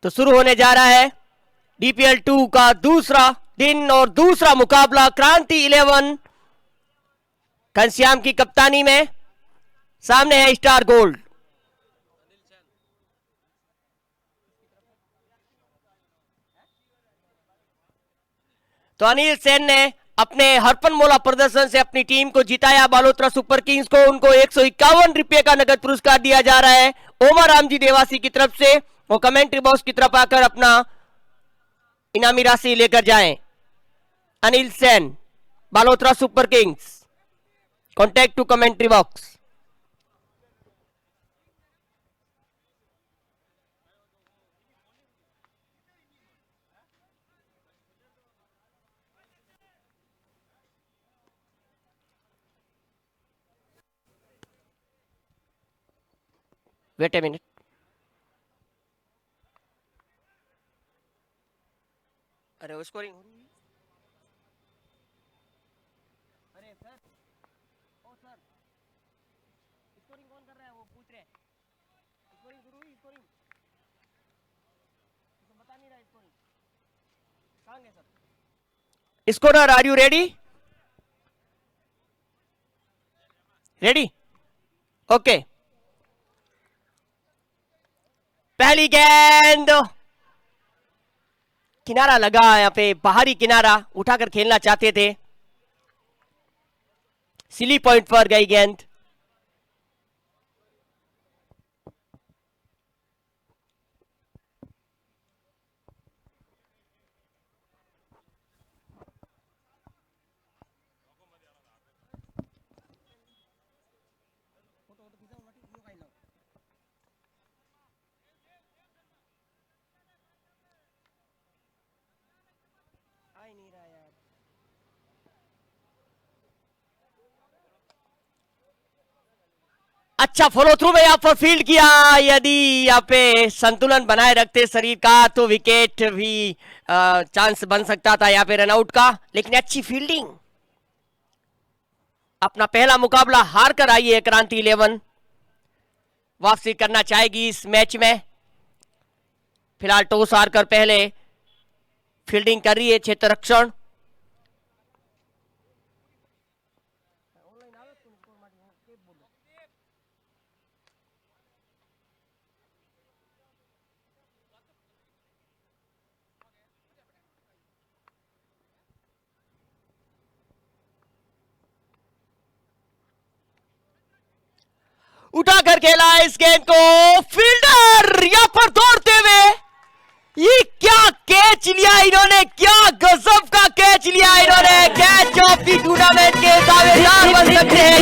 तो शुरू होने जा रहा है डीपीएल 2 का दूसरा दिन और दूसरा मुकाबला क्रांति 11 घनश्याम की कप्तानी में। सामने है स्टार गोल्ड। तो अनिल सेन ने अपने हरपन मोला प्रदर्शन से अपनी टीम को जिताया। बालोतरा सुपर किंग्स को उनको 151 रुपये का नगद पुरस्कार दिया जा रहा है ओमर रामजी देवासी की तरफ से। वो कमेंट्री बॉक्स की तरफ आकर अपना इनामी राशि लेकर जाएं। Anil Sen, Balotra Super Kings, contact to commentary box. Wait a minute. अरे वो स्कोरिंग हो रही है। अरे सर, ओ सर, स्कोरिंग कौन कर रहा है वो पूछ रहे हैं। स्कोरिंग शुरू हुई? स्कोरिंग तो बता नहीं रहा। स्कोरिंग कहाँ गए sir? Scorer, are you ready? Ready? Okay. पहली गेंद किनारा लगा। यहाँ पे बाहरी किनारा उठाकर खेलना चाहते थे। सिली पॉइंट पर गई गेंद। अच्छा फॉलो थ्रू में यहाँ पर फील्ड किया। यदि यहाँ पे संतुलन बनाए रखते शरीर का तो विकेट भी चांस बन सकता था यहाँ पे रनआउट का, लेकिन अच्छी फील्डिंग। अपना पहला मुकाबला हार कर आई है क्रांति 11। वापसी करना चाहेगी इस मैच में। फिलहाल टॉस हार कर पहले फील्डिंग कर रही है क्षेत्ररक्षण। उठाकर खेला इस गेंद को। फील्डर यहां पर दौड़ते हुए, ये क्या कैच लिया इन्होंने, क्या गजब का कैच लिया इन्होंने। कैच ऑफ द टूर्नामेंट के दावेदार बन सकते हैं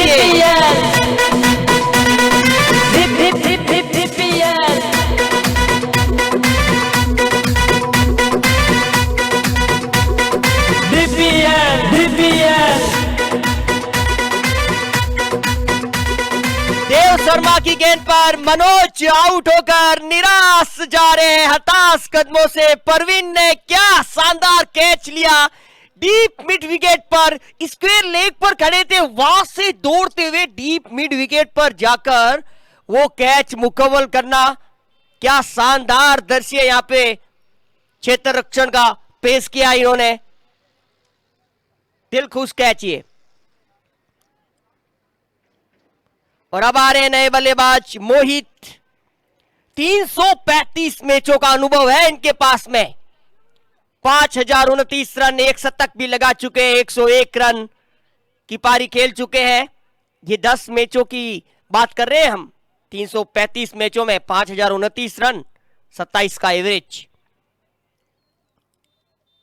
देव शर्मा की गेंद पर मनोज आउट होकर निराश जा रहे हैं हताश कदमों से। परवीन ने क्या शानदार कैच लिया डीप मिड विकेट पर। स्क्वायर लेग पर खड़े थे, वहां से दौड़ते हुए डीप मिड विकेट पर जाकर वो कैच मुकम्मल करना, क्या शानदार दृश्य यहां पे क्षेत्र रक्षण का पेश किया इन्होंने। दिल खुश कैच ये। और अब आ रहे हैं नए बल्लेबाज मोहित। 335 मैचों का अनुभव है इनके पास में। 5029 रन, एक शतक भी लगा चुके हैं, 101 रन की पारी खेल चुके हैं। ये 10 मैचों की बात कर रहे हैं हम। 335 मैचों में 5029 रन, 27 का एवरेज।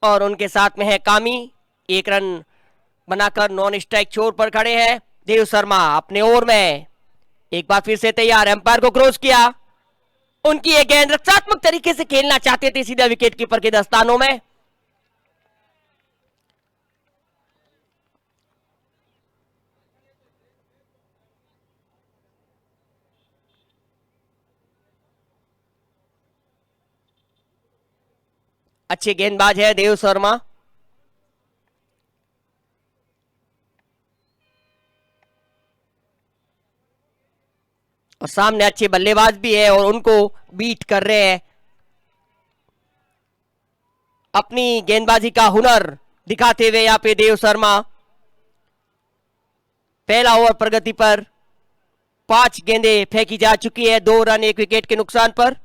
और उनके साथ में है कामी, 1 रन बनाकर नॉन स्ट्राइक छोर पर खड़े हैं। देव शर्मा अपने ओवर में एक बार फिर से तैयार, एम्पायर को क्रॉस किया। उनकी ये गेंद रक्षात्मक तरीके से खेलना चाहते थे सीधा विकेट कीपर के दस्तानों में। अच्छे गेंदबाज है देव शर्मा। और सामने अच्छे बल्लेबाज भी है और उनको बीट कर रहे हैं अपनी गेंदबाजी का हुनर दिखाते हुए यहाँ पे देव शर्मा। पहला ओवर प्रगति पर, 5 गेंदें फेंकी जा चुकी है, 2 रन 1 विकेट के नुकसान पर।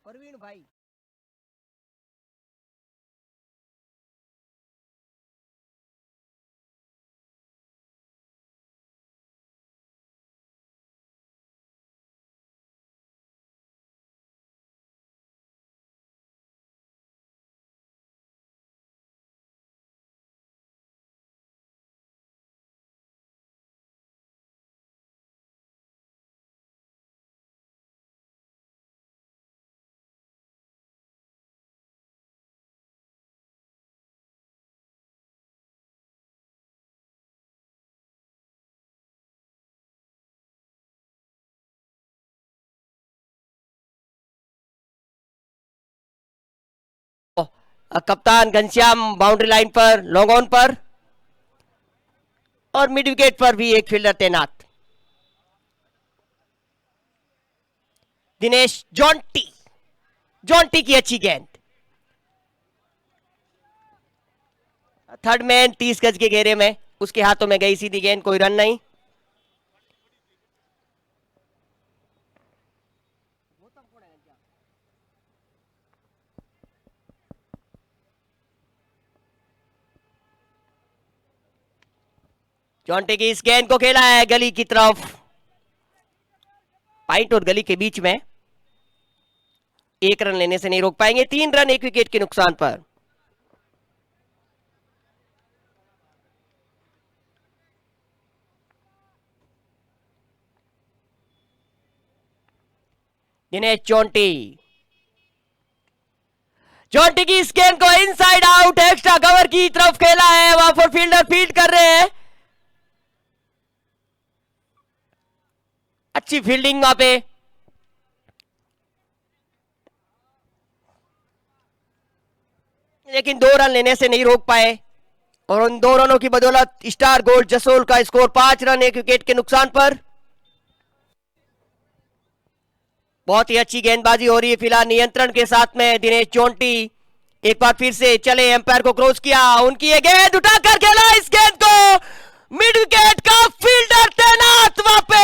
परवीन भाई कप्तान घनश्याम बाउंड्री लाइन पर, लॉन्ग ऑन पर, और मिड विकेट पर भी एक फील्डर तैनात। दिनेश जॉन्टी, जॉन्टी की अच्छी गेंद, थर्ड मैन 30 गज के घेरे में, उसके हाथों में गई सीधी गेंद, कोई रन नहीं। जॉन्टे की इस गेंद को खेला है गली की तरफ, पाइंट और गली के बीच में, 1 रन लेने से नहीं रोक पाएंगे। 3 रन 1 विकेट के नुकसान पर। दिनेश जॉन्टी, जॉन्टी की इस गेंद को इनसाइड आउट एक्स्ट्रा कवर की तरफ खेला है, वहां पर फील्डर फील्ड कर रहे हैं, अच्छी फील्डिंग वहां पे। लेकिन 2 रन लेने से नहीं रोक पाए, और उन 2 रनों की बदौलत स्टार गोल्ड जसोल का स्कोर 5 रन 1 विकेट के नुकसान पर। बहुत ही अच्छी गेंदबाजी हो रही है फिलहाल नियंत्रण के साथ में। दिनेश जॉन्टी एक बार फिर से चले, एम्पायर को क्रॉस किया, उनकी ये गेंद उठाकर खेला, इस गेंद को मिड विकेट का फील्डर तैनात वहां पे,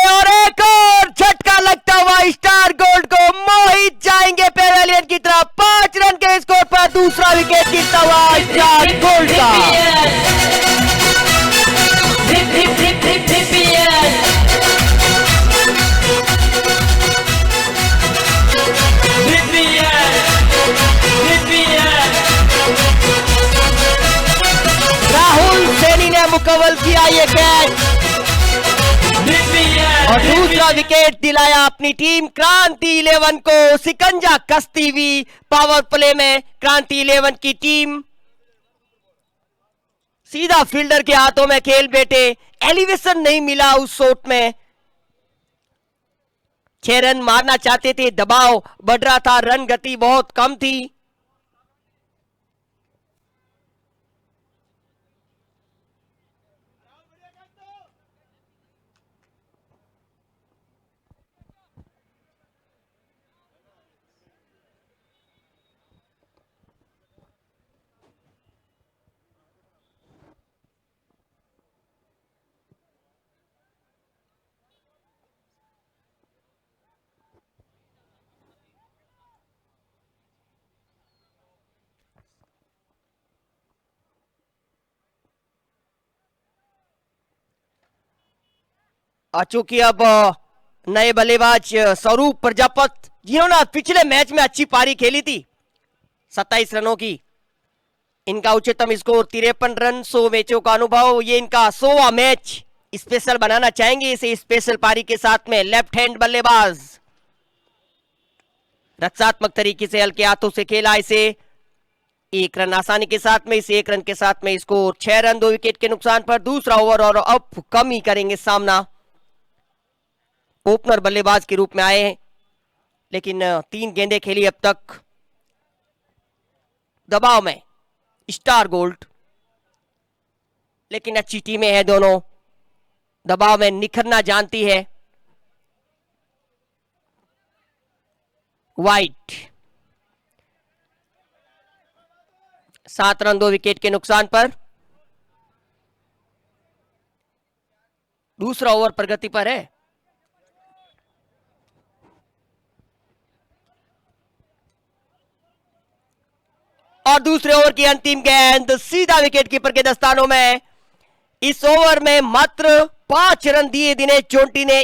और एक और झटका लगता हुआ स्टार गोल्ड को मोहित जाएंगे पेवेलियन की तरफ। 5 रन के स्कोर पर दूसरा विकेट गिरता हुआ स्टार गोल्ड का। राहुल सैनी ने मुकम्मल किया ये कैच और दूसरा विकेट दिलाया अपनी टीम क्रांति 11 को। सिकंजा कसती हुई पावर प्ले में क्रांति 11 की टीम सीधा फील्डर के हाथों में खेल बैठे, एलिवेशन नहीं मिला उस शॉट में। 6 रन मारना चाहते थे, दबाव बढ़ रहा था, रन गति बहुत कम थी। चूंकि अब नए बल्लेबाज स्वरूप प्रजापत, जिन्होंने पिछले मैच में अच्छी पारी खेली थी 27 रनों की, इनका उच्चतम स्कोर 53 रन, 100 मैचों का अनुभव, ये इनका 100वां मैच स्पेशल बनाना चाहेंगे इसे स्पेशल पारी के साथ में। लेफ्ट हैंड बल्लेबाज रक्षात्मक तरीके से हल्के हाथों से खेला इसे, 1 रन आसानी के साथ में, इस 1 रन के साथ में स्कोर 6 रन 2 विकेट के नुकसान पर। दूसरा ओवर और अब कम ही करेंगे सामना। ओपनर बल्लेबाज के रूप में आए हैं, लेकिन 3 गेंदें खेली अब तक। दबाव में स्टार गोल्ड, लेकिन अच्छी टीमें हैं दोनों, दबाव में निखरना जानती है। वाइट 7 रन 2 विकेट के नुकसान पर। दूसरा ओवर प्रगति पर है। और दूसरे ओवर की अंतिम गेंद सीधा विकेट कीपर के दस्तानों में। इस ओवर में मात्र 5 रन दिए दिनेश जोंटी ने।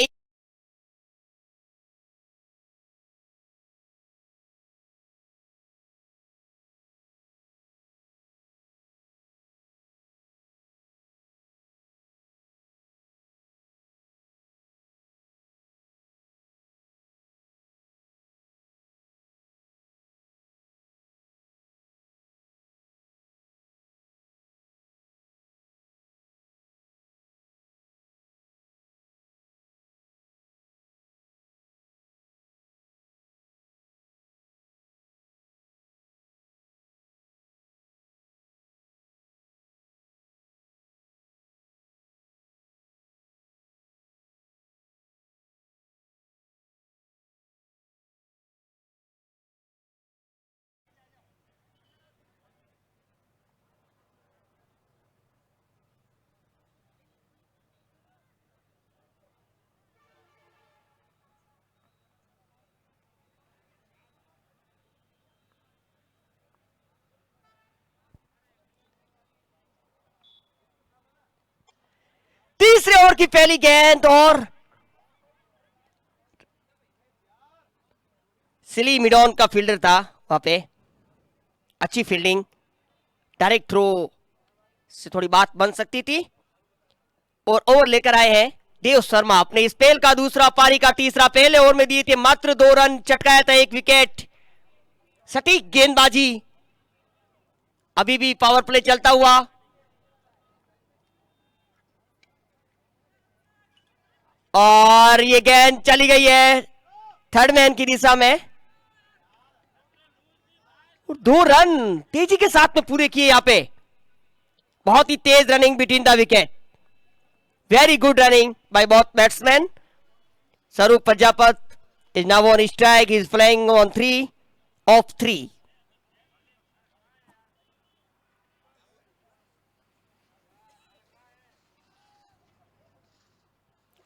तीसरे ओवर की पहली गेंद और सिली मिडॉन का फील्डर था वहां पे, अच्छी फील्डिंग, डायरेक्ट थ्रो से थोड़ी बात बन सकती थी। और ओवर लेकर आए हैं देव शर्मा अपने इस स्पेल का दूसरा, पारी का तीसरा। पहले ओवर में दिए थे मात्र 2 रन, चटकाया था 1 विकेट। सटीक गेंदबाजी, अभी भी पावर प्ले चलता हुआ। और ये गेंद चली गई है थर्ड मैन की दिशा में। 2 रन तेजी के साथ में पूरे किए यहां पे। बहुत ही तेज running between the wicket, very good running by both batsman. Swaroop Prajapat is now on strike, he is playing on 3 of 3.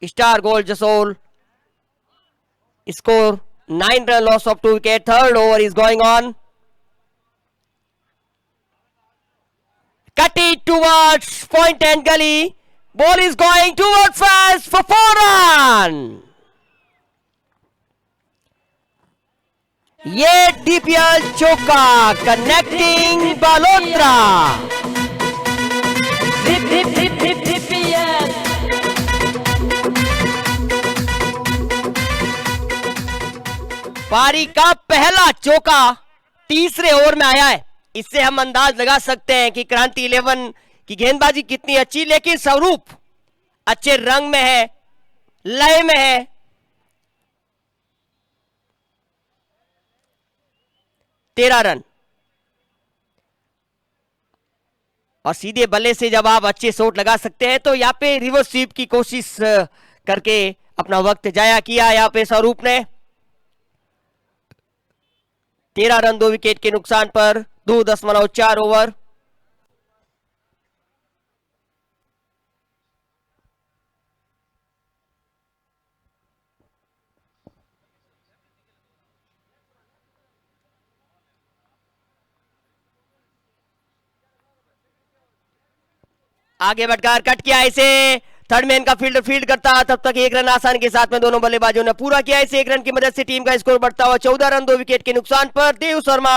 Star Gold Jasol score 9 run loss of 2 wicket. Third over is going on. Cut it towards point and gully. Ball is going towards fast for 4 run. ये DPL चौका connecting Balotra. पारी का पहला चौका तीसरे over में आया है। इससे हम अंदाज लगा सकते हैं कि क्रांति 11 की गेंदबाजी कितनी अच्छी, लेकिन स्वरूप अच्छे रंग में है, लय में है। तेरह रन और सीधे बल्ले से जब आप अच्छे शॉट लगा सकते हैं तो यहाँ पे रिवर्स स्वीप की कोशिश करके अपना वक्त जाया किया यहाँ पे स्वरूप ने। 13 रन 2 विकेट के नुकसान पर 2.4 ओवर। आगे बढ़कर कट किया इसे, थर्ड मैन का फील्डर फील्ड करता, तब तक 1 रन आसानी के साथ में दोनों बल्लेबाजों ने पूरा किया। इसे 1 रन की मदद से टीम का स्कोर बढ़ता हुआ 14 रन 2 विकेट के नुकसान पर। Dev Sharma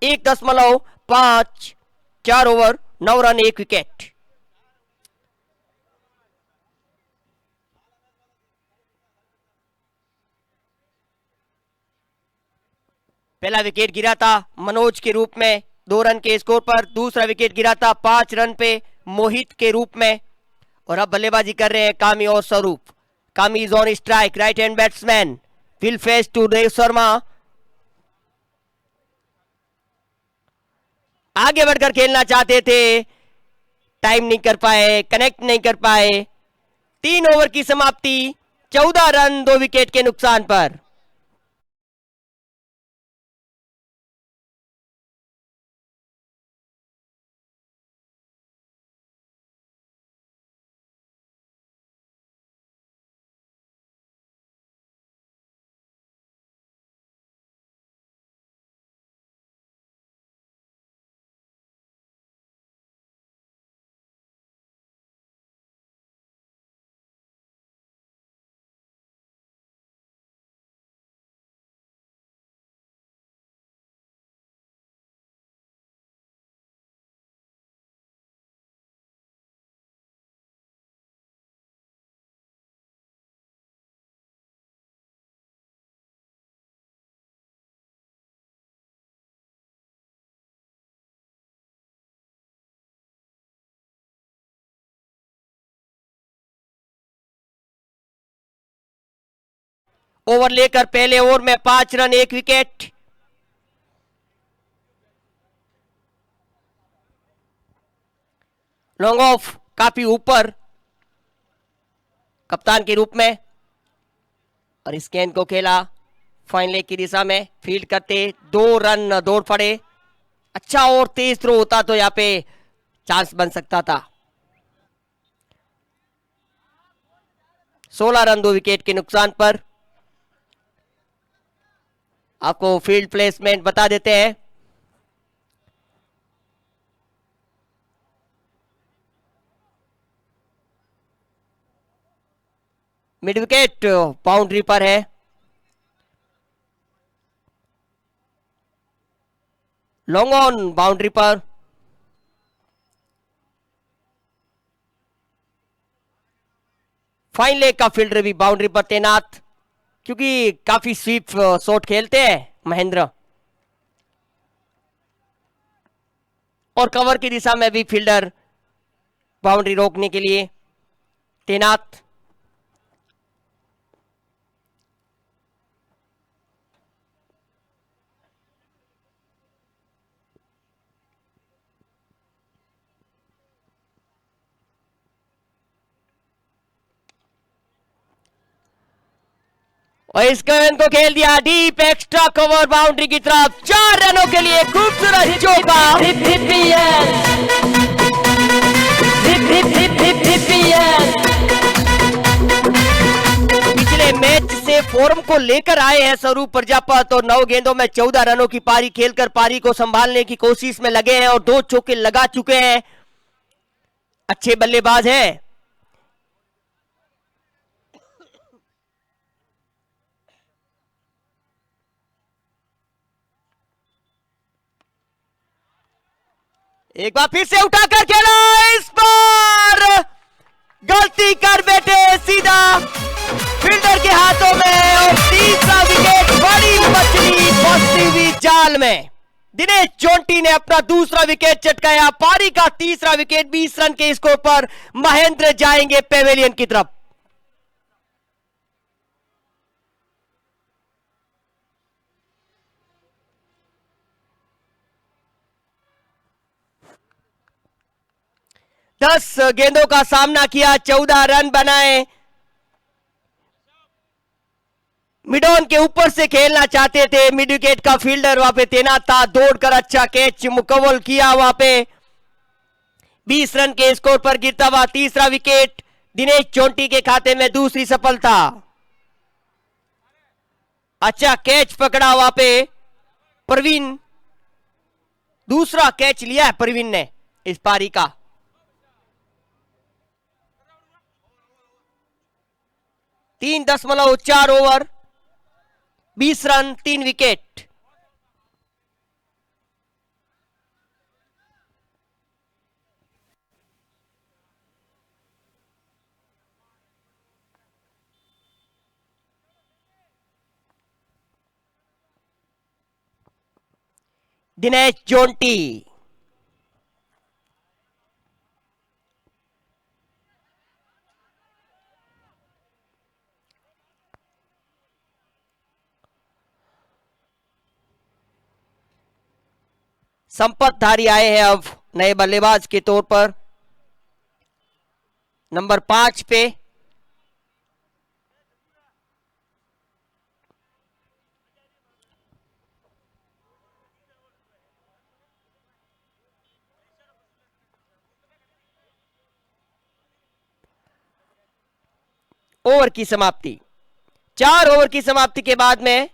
1.5 4 over 9 run 1 wicket. पहला विकेट गिरा था मनोज के रूप में 2 रन के स्कोर पर, दूसरा विकेट गिरा था 5 रन पे मोहित के रूप में। और अब बल्लेबाजी कर रहे हैं कामी और Swaroop. Kami is on strike, right hand batsman, will face to Dev Sharma. आगे बढ़कर खेलना चाहते थे, टाइम नहीं कर पाए, कनेक्ट नहीं कर पाए। 3 ओवर की समाप्ति, 14 रन 2 विकेट के नुकसान पर। ओवर लेकर पहले ओवर में 5 रन 1 विकेट। लॉन्ग ऑफ काफी ऊपर कप्तान के रूप में, और इस गेंद को खेला फाइन लेग की दिशा में। फील्ड करते 2 रन दौड़ पड़े। अच्छा और तेज थ्रो होता तो यहाँ पे चांस बन सकता था। 16 रन 2 विकेट के नुकसान पर। आपको फील्ड प्लेसमेंट बता देते हैं। मिड विकेट बाउंड्री पर है। लॉन्ग ऑन बाउंड्री पर। फाइन लेग का फील्डर भी बाउंड्री पर तैनात, क्योंकि काफी स्वीप शॉट खेलते हैं महेंद्र, और कवर की दिशा में भी फील्डर बाउंड्री रोकने के लिए तैनात। और इस गेंद को खेल दिया डीप एक्स्ट्रा कवर बाउंड्री की तरफ। 4 रनों के लिए खूबसूरत चौका। पिछले मैच से फॉर्म को लेकर आए हैं स्वरूप प्रजापत, और 9 गेंदों में 14 रनों की पारी खेलकर पारी को संभालने की कोशिश में लगे हैं, और 2 चौके लगा चुके हैं। अच्छे बल्लेबाज हैं। एक बार फिर से उठाकर खेला, इस बार गलती कर बैठे सीधा फील्डर के हाथों में, और तीसरा विकेट बड़ी मछली फंसी हुई जाल में। दिनेश जोंटी ने अपना दूसरा विकेट चटकाया। पारी का तीसरा विकेट। 20 रन के स्कोर पर महेंद्र जाएंगे पेवेलियन की तरफ। दस गेंदों का सामना किया, 14 रन बनाए। मिडॉन के ऊपर से खेलना चाहते थे। मिड विकेट का फील्डर वहां पे तैनात था, दौड़कर अच्छा कैच मुकम्मल किया वहां पे। 20 रन के स्कोर पर गिरता हुआ तीसरा विकेट दिनेश जोंटी के खाते में। दूसरी सफलता। अच्छा कैच पकड़ा वहां पे प्रवीण। दूसरा कैच लिया है प्रवीण ने इस पारी का। 3.4 over, 20 run 3 wicket. Dinesh Jonty. Sampat Dhari आए हैं अब नए बल्लेबाज के तौर पर नंबर 5 पे। ओवर की समाप्ति, 4 ओवर की समाप्ति के बाद में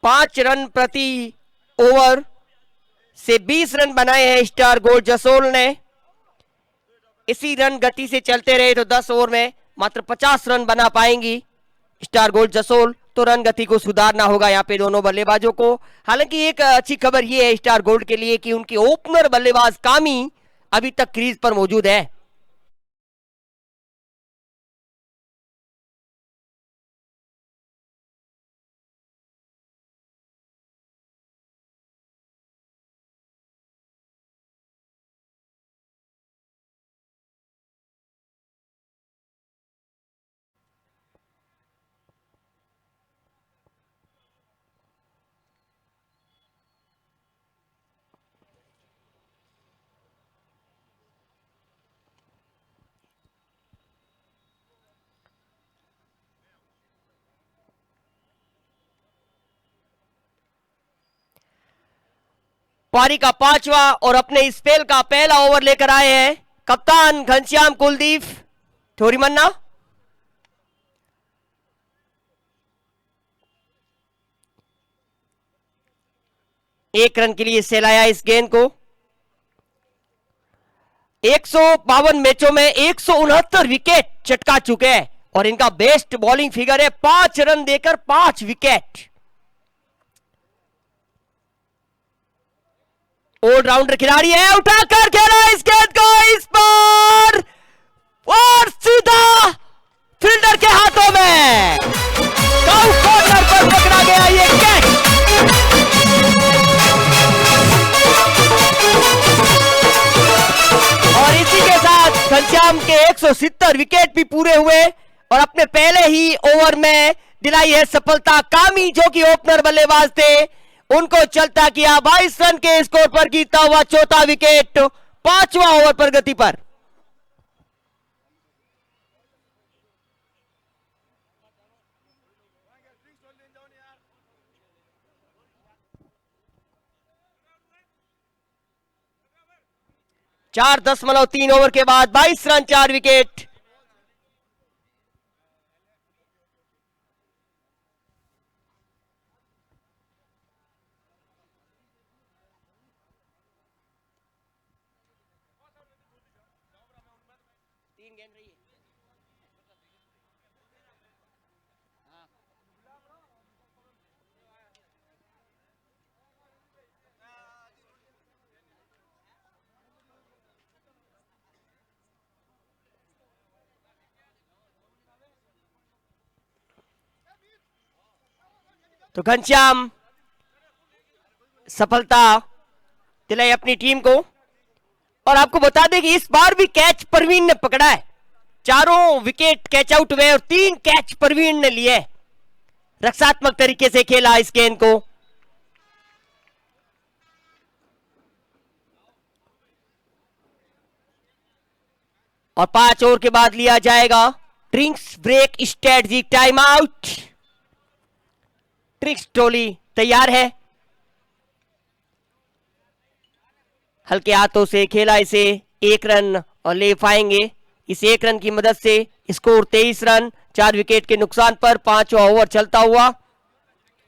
5 रन प्रति ओवर से 20 रन बनाए हैं स्टार गोल्ड जसोल ने। इसी रन गति से चलते रहे तो 10 ओवर में मात्र 50 रन बना पाएंगी स्टार गोल्ड जसोल। तो रन गति को सुधारना होगा यहाँ पे दोनों बल्लेबाजों को। हालांकि एक अच्छी खबर ये है स्टार गोल्ड के लिए कि उनकी ओपनर बल्लेबाज कामी अभी तक क्रीज पर मौजूद है। पारी का 5वां और अपने स्पेल का पहला ओवर लेकर आए हैं कप्तान घनश्याम कुलदीप थोरीमन्ना। एक रन के लिए सहलाया इस गेंद को। 152 मैचों में 169 विकेट चटका चुके हैं और इनका बेस्ट बॉलिंग फिगर है 5 रन देकर 5 विकेट। ऑलराउंडर खिलाड़ी है, उठाकर खेला इस गेंद को इस पर और सीधा फील्डर के हाथों में कॉर्नर पर पकड़ा गया ये कैच। और इसी के साथ घनश्याम के 170 विकेट भी पूरे हुए और अपने पहले ही ओवर में दिलाई है सफलता। कामी जो कि ओपनर बल्लेबाज थे उनको चलता किया 22 रन के स्कोर पर जीता हुआ चौथा विकेट 5वां ओवर पर गति पर। चार 10.3 ओवर के बाद 22 रन 4 विकेट। तो घनश्याम सफलता दिलाई अपनी टीम को। और आपको बता दें कि इस बार भी कैच परवीन ने पकड़ा है, चारों विकेट कैच आउट हुए और 3 कैच परवीन ने लिए। रक्षात्मक तरीके से खेला इस गेंद को। और 5 ओवर के बाद लिया जाएगा drinks break strategy time out. Tricks टोली तैयार है, हल्के हाथों से खेला इसे, 1 रन और ले पाएंगे। इस 1 रन की मदद से स्कोर 23 रन 4 विकेट के नुकसान पर 5वां ओवर चलता हुआ।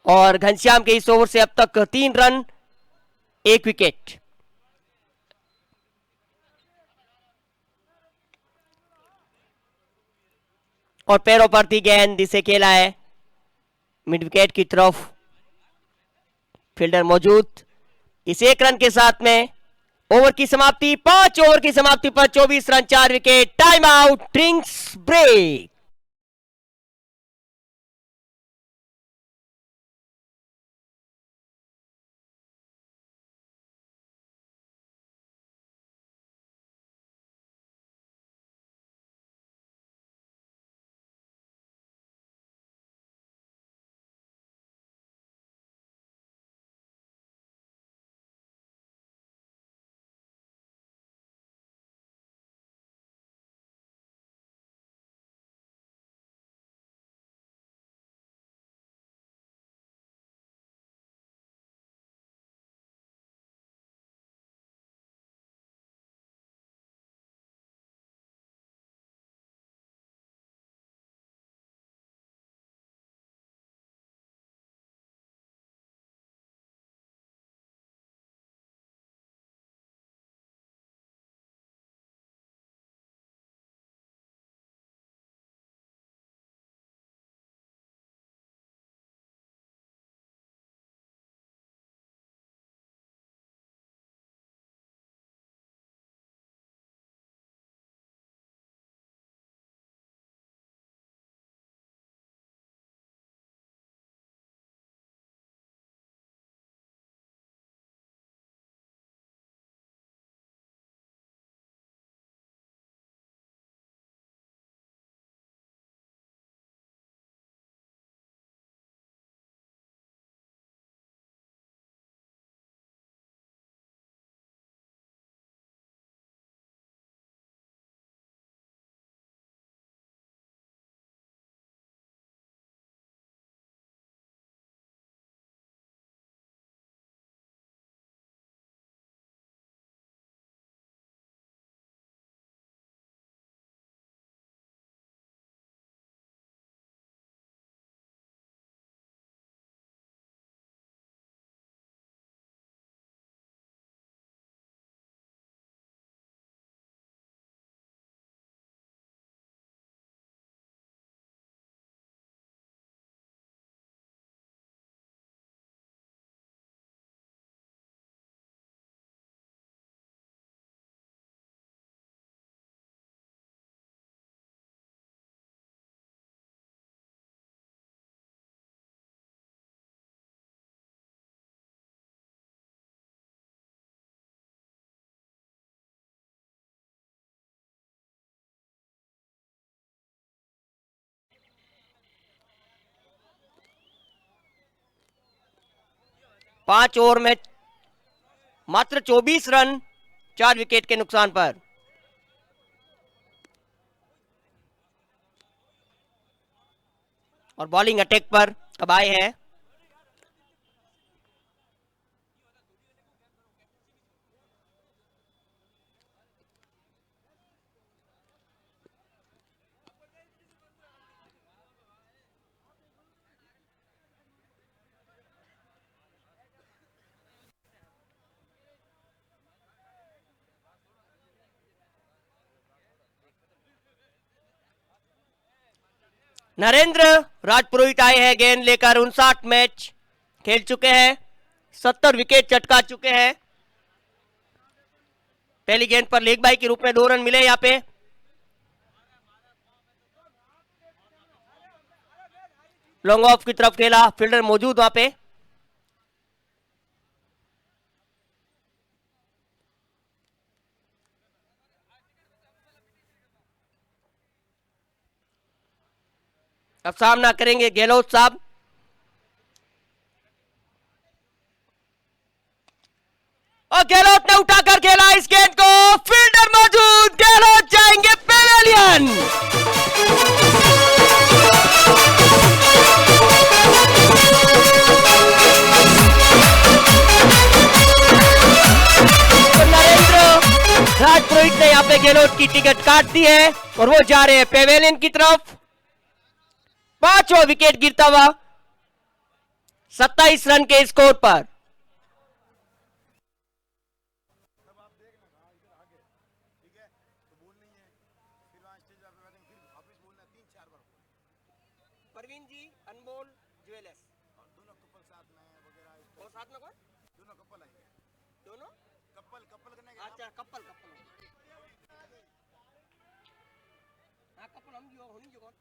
और घनश्याम के इस ओवर से अब तक 3 रन 1 विकेट। और पैरों पर थी गेंद, इसे खेला है मिड विकेट की तरफ, फील्डर मौजूद। इस 1 रन के साथ में ओवर की समाप्ति, 5 ओवर की समाप्ति पर 24 run 4 wicket. Time out, drinks break. 5 over में मात्र 24 रन 4 विकेट के नुकसान पर। और बॉलिंग अटैक पर अब आए हैं नरेंद्र राजपुरोहित आए हैं गेंद लेकर। 59 मैच खेल चुके हैं, 70 विकेट चटका चुके हैं। पहली गेंद पर लेग बाई के रूप में 2 रन मिले यहां पे। लॉन्ग ऑफ की तरफ खेला, फील्डर मौजूद वहां पे। अब सामना करेंगे गहलोत साहब। और गहलोत ने उठाकर खेला इस गेंद को, फील्डर मौजूद, गहलोत जाएंगे पेवेलियन। तो नरेंद्र राजपुरोहित ने यहां पे गहलोत की टिकट काट दी है और वो जा रहे हैं पेवेलियन की तरफ। 5वां विकेट गिरता हुआ 27 रन के स्कोर पर। परवीन जी, अनमोल, ज्वेलर्स दोनों कपल साथ में वगैरह। और साथ में कौन? दोनों कपल आएंगे। दोनों कपल करने के। अच्छा, कपल हाँ, कपल हम जो होनी जो कौन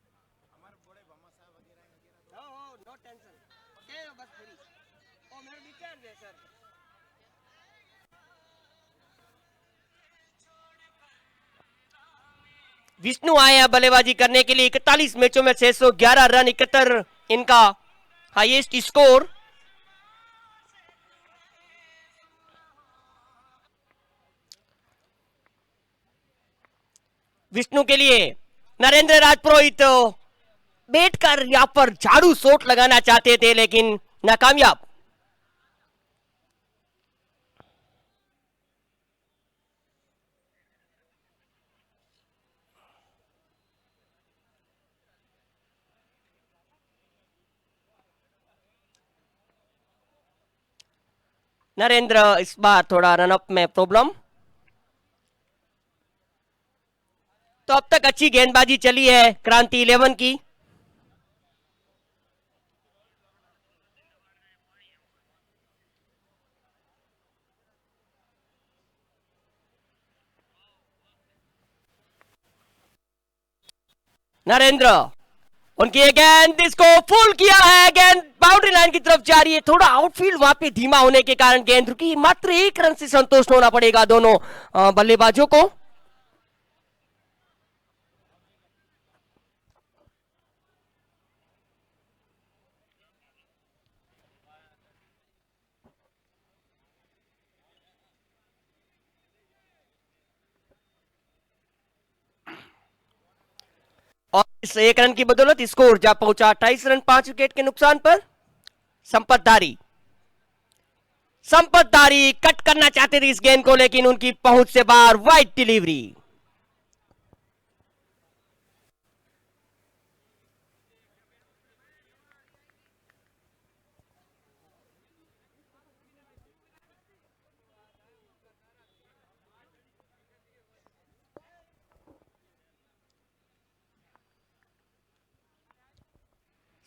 हमारे बड़े भामा साहब वगैरह। हो नो टेंशन, के बस फ्री। ओ मेरा डिस्चार्ज है सर। विष्णु आए हैं बल्लेबाजी करने के लिए। 41 मैचों में 611 रन, 71 इनका हाईएस्ट स्कोर। विष्णु के लिए नरेंद्र राजपुरोहित बैठकर यहां पर झाड़ू शॉट लगाना चाहते थे लेकिन नाकामयाब। नरेंद्र इस बार थोड़ा रनअप में प्रॉब्लम। तो अब तक अच्छी गेंदबाजी चली है क्रांति 11 की। नरेंद्र उनकी गेंद इसको फुल किया है, गेंद बाउंड्री लाइन की तरफ जा रही है। थोड़ा आउटफील्ड वहां पे धीमा होने के कारण गेंद रुकी। मात्र 1 रन से संतुष्ट होना पड़ेगा दोनों बल्लेबाजों को। और इस 1 रन की बदौलत स्कोर जा पहुंचा 28 रन 5 विकेट के नुकसान पर। संपत धारी कट करना चाहते थे इस गेंद को लेकिन उनकी पहुंच से बाहर। Wide delivery.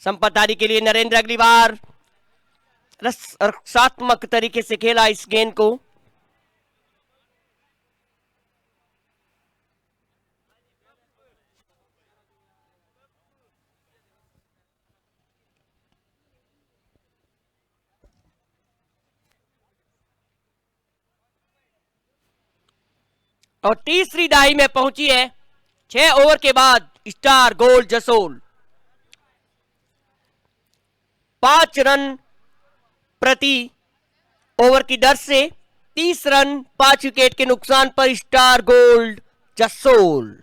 संपत धारी के लिए नरेंद्र अगली बार रक्षात्मक तरीके से खेला इस गेंद को। और तीसरी दाई में पहुंची है 6 ओवर के बाद स्टार गोल्ड जसोल। 5 रन प्रति ओवर की दर से 30 रन 5 विकेट के नुकसान पर स्टार गोल्ड जसोल।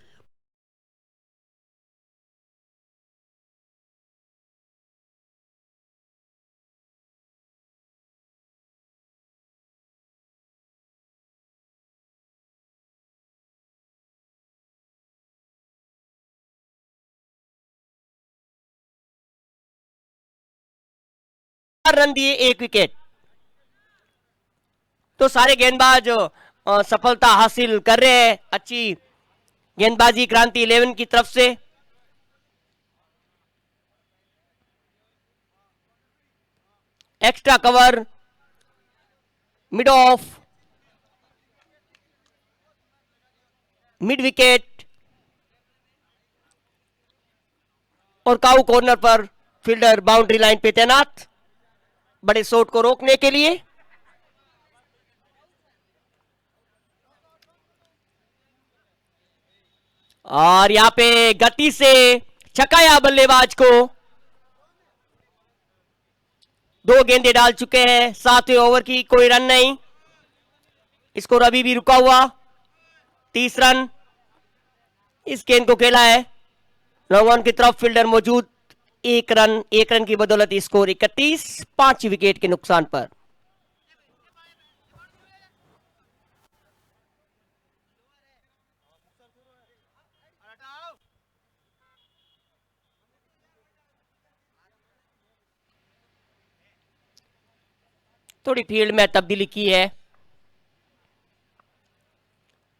रन दिए 1 विकेट। तो सारे गेंदबाज सफलता हासिल कर रहे हैं। अच्छी गेंदबाजी क्रांति 11 की तरफ से। Extra cover, mid of, mid wicket और काऊ कॉर्नर पर फील्डर बाउंड्री लाइन पे तैनात बड़े शॉट को रोकने के लिए। और यहां पे गति से छकाया बल्लेबाज को। 2 गेंदे डाल चुके हैं। 7वें ओवर की कोई रन नहीं। स्कोर अभी भी रुका हुआ 30 रन। इस गेंद को खेला है लॉन्ग ऑन की तरफ, फील्डर मौजूद। 1 रन की बदौलत स्कोर 31 5 विकेट के नुकसान पर। थोड़ी फील्ड में तब्दीली की है।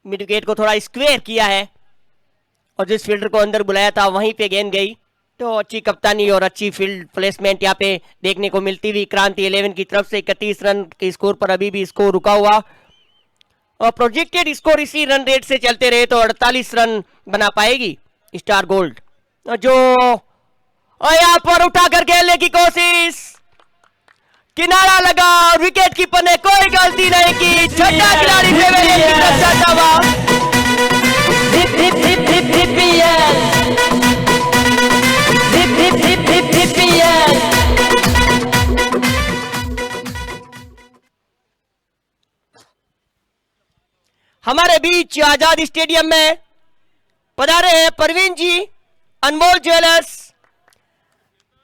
मिड विकेट को थोड़ा स्क्वेयर किया है और जिस फील्डर को अंदर बुलाया था वहीं पे गेंद गई। तो अच्छी कप्तानी और अच्छी फील्ड प्लेसमेंट यहाँ पे देखने को मिलती हुई क्रांति 11 की तरफ से। 31 रन के स्कोर पर अभी भी स्कोर रुका हुआ और प्रोजेक्टेड स्कोर इसी रन रेट से चलते रहे तो 48 रन बना पाएगी स्टार गोल्ड। जो यहाँ पर उठाकर खेलने की कोशिश, किनारा लगा और विकेट कीपर ने कोई गलती नहीं की। छठा खिलाड़ी फेवरेट की तरफ जाता हुआ। हमारे बीच आजाद स्टेडियम में पधारे हैं परवीन जी, अनमोल ज्वेलर्स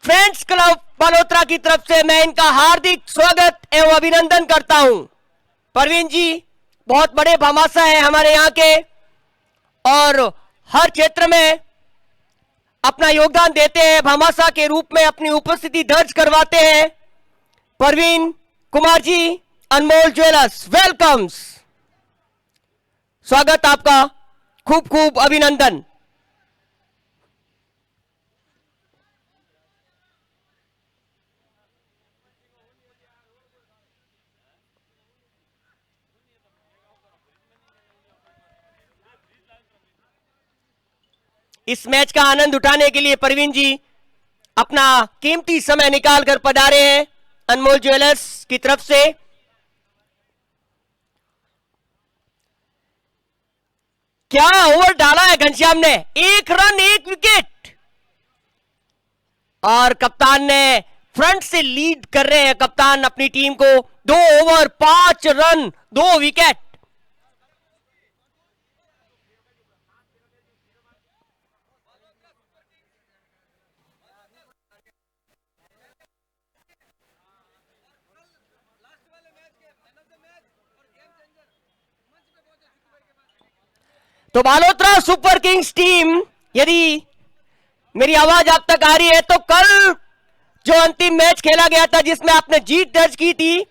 फ्रेंड्स क्लब बालोतरा की तरफ से मैं इनका हार्दिक स्वागत एवं अभिनंदन करता हूं। परवीन जी बहुत बड़े भामाशाह हैं हमारे यहाँ के और हर क्षेत्र में अपना योगदान देते हैं। भामाशाह के रूप में अपनी उपस्थिति दर्ज करवाते हैं। परवीन कुमार जी, अनमोल ज्वेलर्स, वेलकम्स, स्वागत आपका, खूब खूब अभिनंदन। इस मैच का आनंद उठाने के लिए परवीन जी अपना कीमती समय निकालकर पधारे हैं अनमोल ज्वेलर्स की तरफ से। क्या ओवर डाला है घनश्याम ने, 1 रन 1 विकेट और कप्तान ने फ्रंट से लीड कर रहे हैं कप्तान अपनी टीम को। 2 ओवर 5 रन 2 विकेट। तो बालोतरा सुपर किंग्स टीम, यदि मेरी आवाज आप तक आ रही है तो कल जो अंतिम मैच खेला गया था जिसमें आपने जीत दर्ज की थी,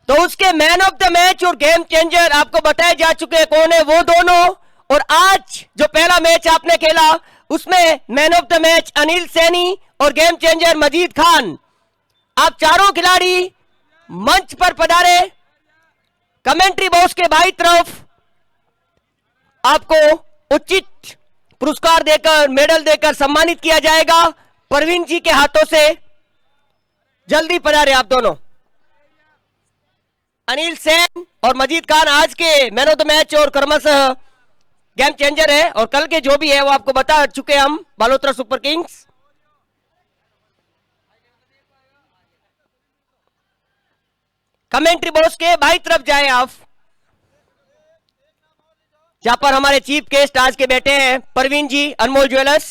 तो उसके मैन ऑफ द मैच और गेम चेंजर आपको बताए जा चुके हैं कौन है वो दोनों। और आज जो पहला मैच आपने खेला उसमें man of the match Anil Saini और गेम चेंजर मजीद खान। आप चारों खिलाड़ी मंच पर पधारे। कमेंट्री बॉक्स के बाई तरफ आपको उचित पुरस्कार देकर, मेडल देकर सम्मानित किया जाएगा परवीन जी के हाथों से। जल्दी पधारे आप दोनों। अनिल सैन और मजीद खान आज के मैन ऑफ द मैच और क्रमशः गेम चेंजर है और कल के जो भी है वो आपको बता चुके हम Balotra Super Kings. Commentary box के बाई तरफ जाए आप, जहां पर हमारे चीफ गेस्ट आज के बैठे हैं परवीन जी, अनमोल ज्वेलर्स।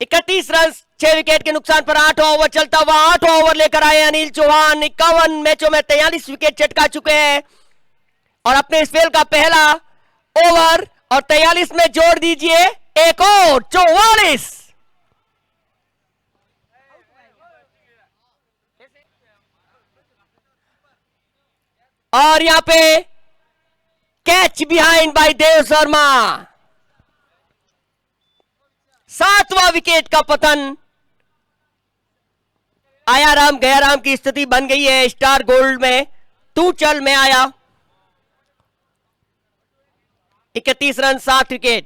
31 रन 6 विकेट के नुकसान पर 8वां ओवर चलता हुआ, 8वां ओवर लेकर आए अनिल चौहान। 51 मैचों में 43 विकेट चटका चुके हैं और अपने स्पेल का पहला ओवर, और 43 में जोड़ दीजिए एक और 44। और यहां पे catch behind by Dev Sharma. 7वां विकेट का पतन। आया राम गया राम की स्थिति बन गई है स्टार गोल्ड में। तू चल में आया। 31 रन 7 विकेट।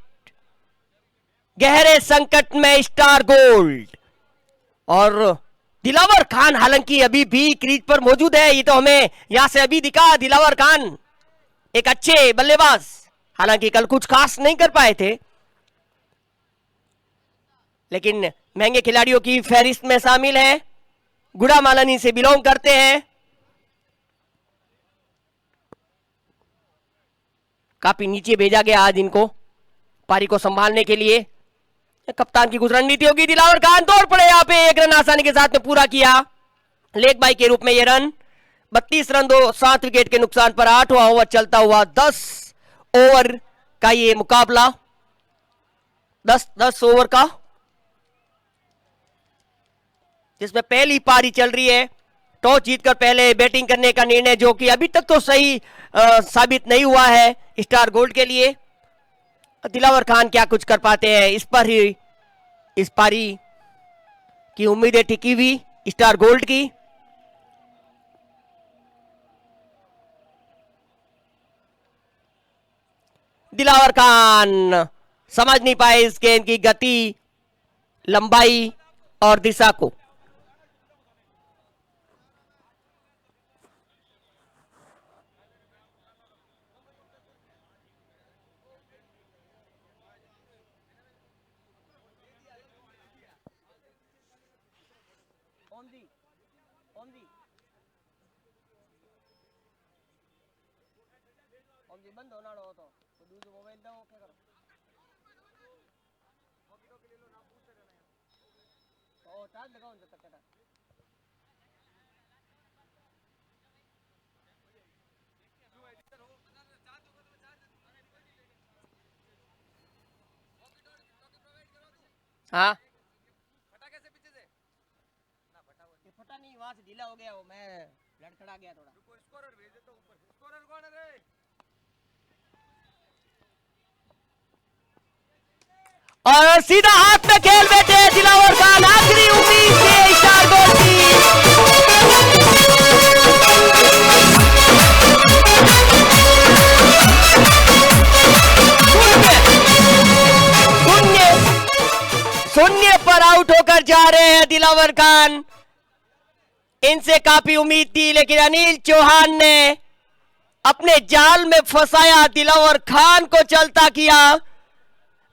गहरे संकट में स्टार गोल्ड। और दिलावर खान हालांकि अभी भी क्रीज पर मौजूद है, ये तो हमें यहां से अभी दिखा। दिलावर खान एक अच्छे बल्लेबाज, हालांकि कल कुछ खास नहीं कर पाए थे, लेकिन महंगे खिलाड़ियों की फहरिस्त में शामिल है। गुड़ा मालानी से बिलोंग करते हैं। काफी नीचे भेजा गया आज इनको पारी को संभालने के लिए। कप्तान की कुछ रणनीति होगी। दिलावर खान तोड़ पड़े, यहां पे एक रन आसानी के साथ में पूरा किया लेग बाई के रूप में। यह रन 32 रन 7 विकेट के नुकसान पर 8वां ओवर चलता हुआ। 10 ओवर का ये मुकाबला, 10 ओवर का, जिसमें पहली पारी चल रही है। टॉस जीतकर पहले बैटिंग करने का निर्णय, जो कि अभी तक तो सही साबित नहीं हुआ है स्टार गोल्ड के लिए। दिलावर खान क्या कुछ कर पाते हैं, इस पर ही इस पारी की उम्मीदें टिकी हुई स्टार गोल्ड की। दिलावर खान समझ नहीं पाए इस गेंद की गति, लंबाई और दिशा को। बंद होना हो तो दूसरे मोबाइल दो क्या करो ओ चार्ज लगाओ जब तक का। हाँ फटा कैसे पीछे से ना फटा वो ये फटा नहीं, वहां से ढीला हो गया वो, मैं लड़खड़ा गया थोड़ा। रुको स्कोरर भेज देता हूं ऊपर। स्कोरर कौन है रे? और सीधा हाथ में खेल बैठे दिलावर खान। आखिरी उम्मीद थी स्टार गोल्ड की। शून्य पर आउट होकर जा रहे हैं दिलावर खान। इनसे काफी उम्मीद थी, लेकिन अनिल चौहान ने अपने जाल में फंसाया दिलावर खान को, चलता किया।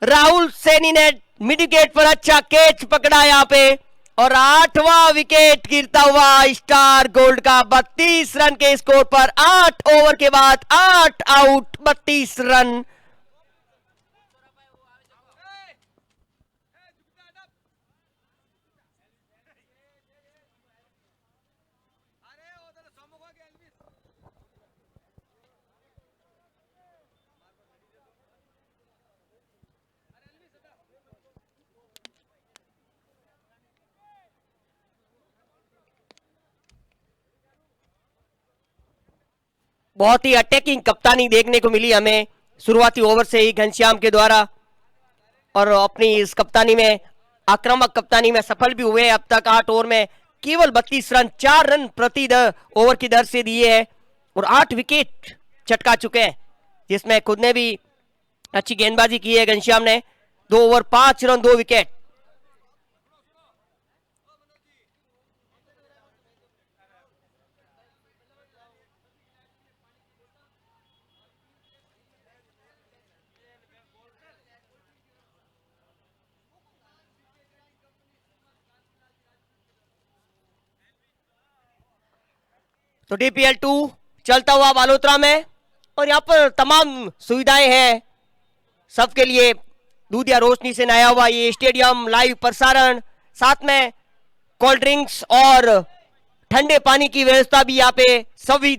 राहुल सैनी ने मिड विकेट पर अच्छा कैच पकड़ा यहां पे, और 8वां विकेट गिरता हुआ स्टार गोल्ड का 32 रन के स्कोर पर। 8 ओवर के बाद 8 आउट, 32 रन। बहुत ही अटैकिंग कप्तानी देखने को मिली हमें शुरुआती ओवर से ही घनश्याम के द्वारा, और अपनी इस कप्तानी में, आक्रामक कप्तानी में सफल भी हुए। अब तक 8 ओवर में केवल 32 रन, 4 रन प्रति ओवर की दर से दिए हैं, और 8 विकेट चटका चुके हैं, जिसमें खुद ने भी अच्छी गेंदबाजी की है घनश्याम ने। 2 ओवर 5 रन 2 विकेट। तो DPL 2 चलता हुआ बालोतरा में, और यहाँ पर तमाम सुविधाएं हैं सबके लिए। दूध या रोशनी से नया हुआ ये स्टेडियम, लाइव प्रसारण, साथ में कोल्ड ड्रिंक्स और ठंडे पानी की व्यवस्था भी यहाँ पे सभी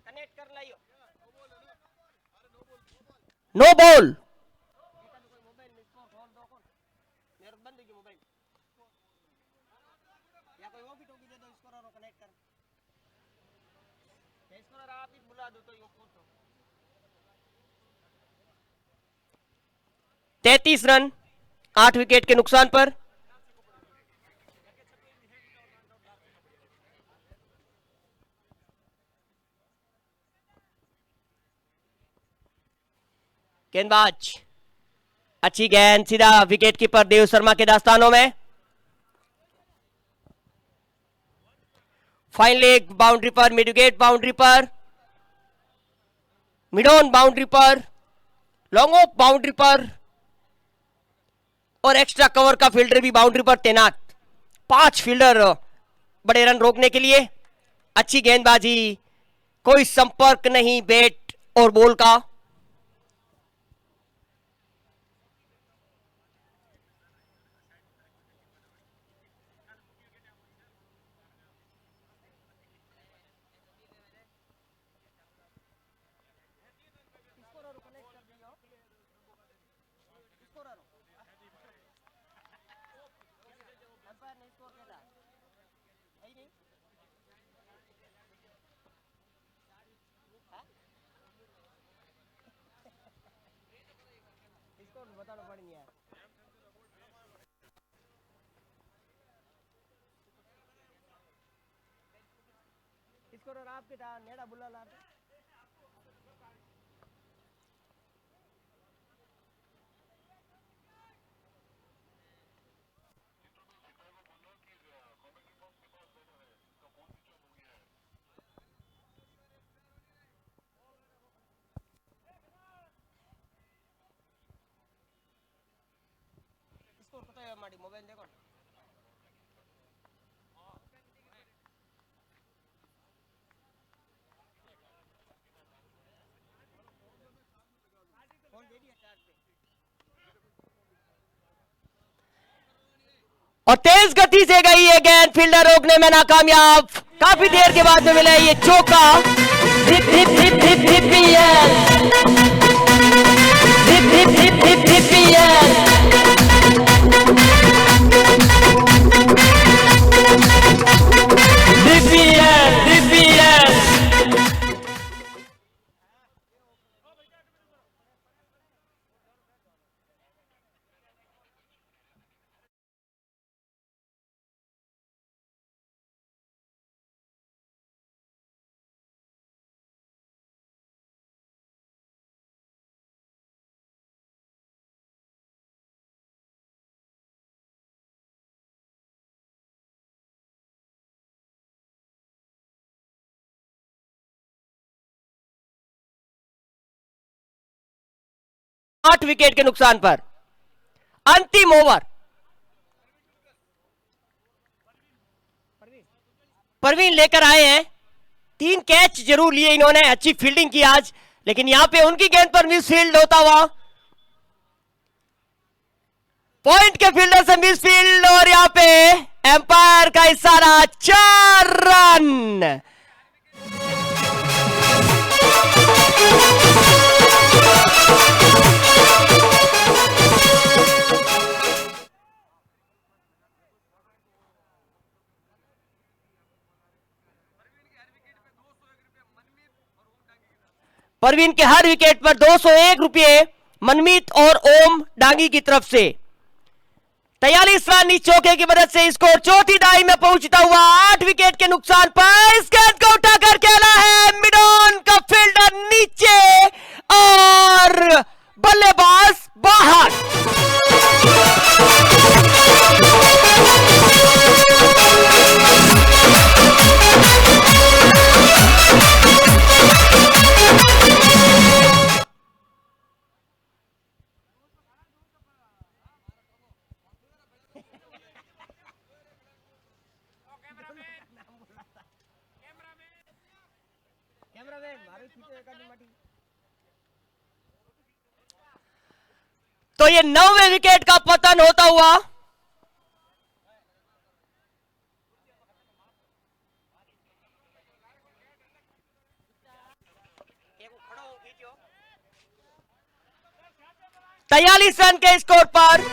कनेक्ट कर लाइयो। No ball. या कोई वो भी टोकी दे दो इसको, और कनेक्ट कर। इसको आप ही बुला दो तो ये पूछो। 33 रन 8 विकेट के नुकसान पर। गेंदबाज, अच्छी गेंद, सीधा विकेट कीपर देव शर्मा के दास्तानों में। फाइन लेग बाउंड्री पर, मिड विकेट बाउंड्री पर, मिड ऑन बाउंड्री पर, लॉन्ग ऑफ बाउंड्री पर, और एक्स्ट्रा कवर का फील्डर भी बाउंड्री पर तैनात। 5 फील्डर बड़े रन रोकने के लिए। अच्छी गेंदबाजी, कोई संपर्क नहीं बैट और बॉल का। बताना पड़ेगा यार। इसको आपके नेड़ा बुला ला। इसको पता है हमारी मोबाइल देखो। और तेज गति से गई ये गेंद, फील्डर रोकने में नाकामयाब। काफी देर के बाद में मिला ये चौका। 8 विकेट के नुकसान पर। अंतिम ओवर, परवीन लेकर आए हैं। 3 कैच जरूर लिए इन्होंने, अच्छी फील्डिंग की आज, लेकिन यहां पे उनकी गेंद पर मिस फील्ड होता हुआ, पॉइंट के फील्डर से मिस फील्ड, और यहां पे एम्पायर का इशारा, 4 रन। परवीन के हर विकेट पर 201 रुपए मनमीत और ओम डांगी की तरफ से। 43 रन इस चौके की मदद से स्कोर चौथी दाई में पहुंचता हुआ 8 विकेट के नुकसान पर। इस गेंद को उठाकर खेला है मिड ऑन का फील्डर नीचे, और बल्लेबाज बाहर। तो ये 9वें विकेट का पतन होता हुआ तैयालीस रन के स्कोर पर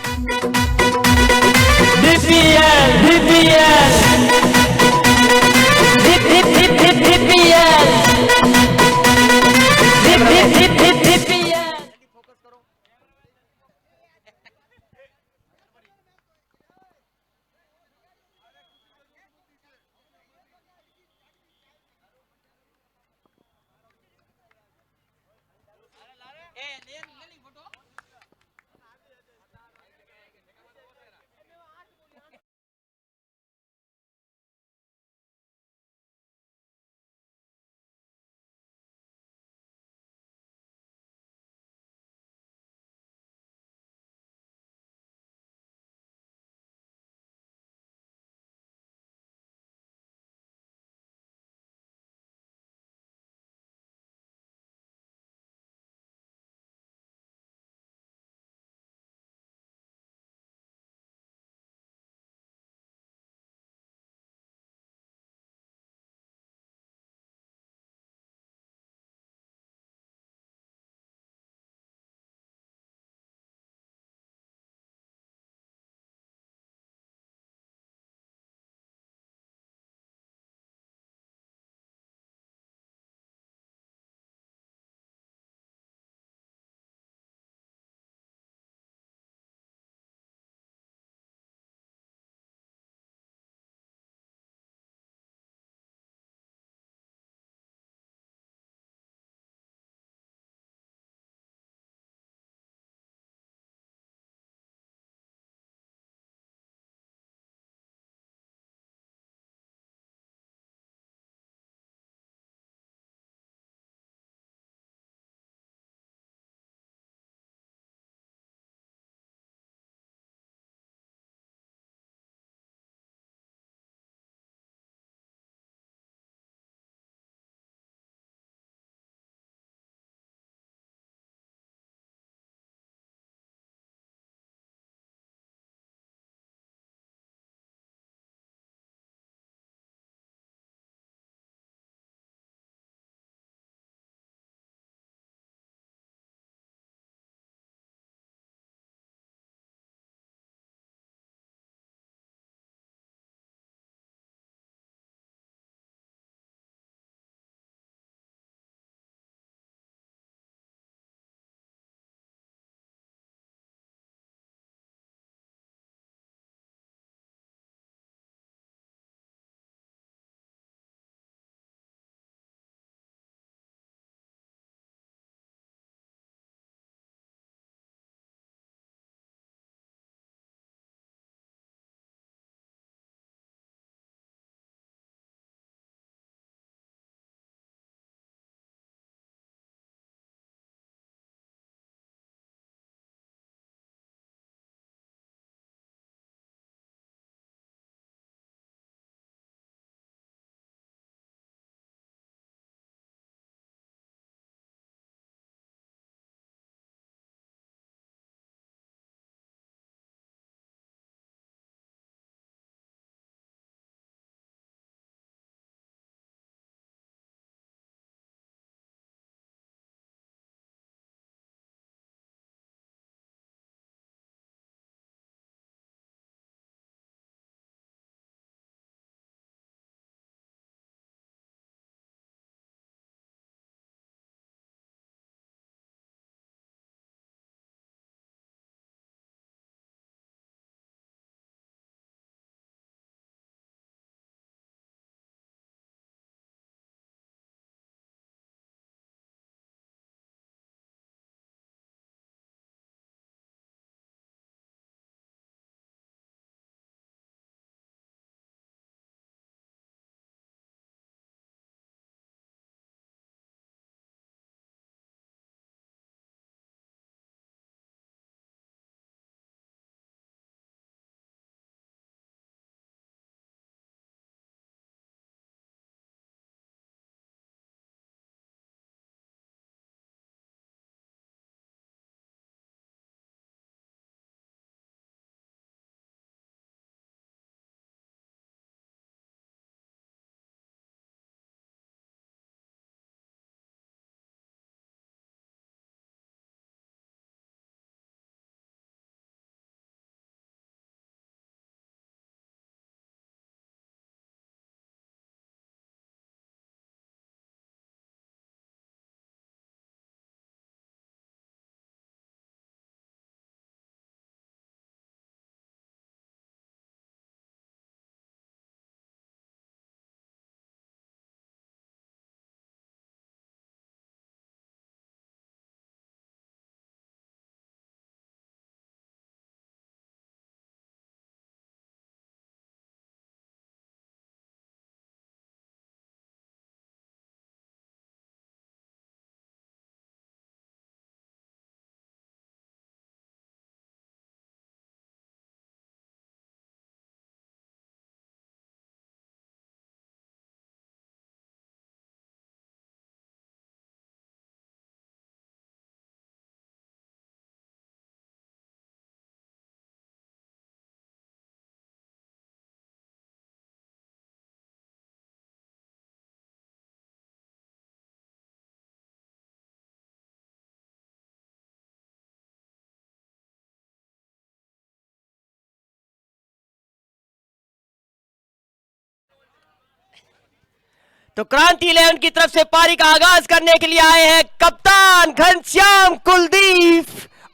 तो क्रांति 11 की तरफ से पारी का आगाज करने के लिए आए हैं कप्तान घनश्याम, कुलदीप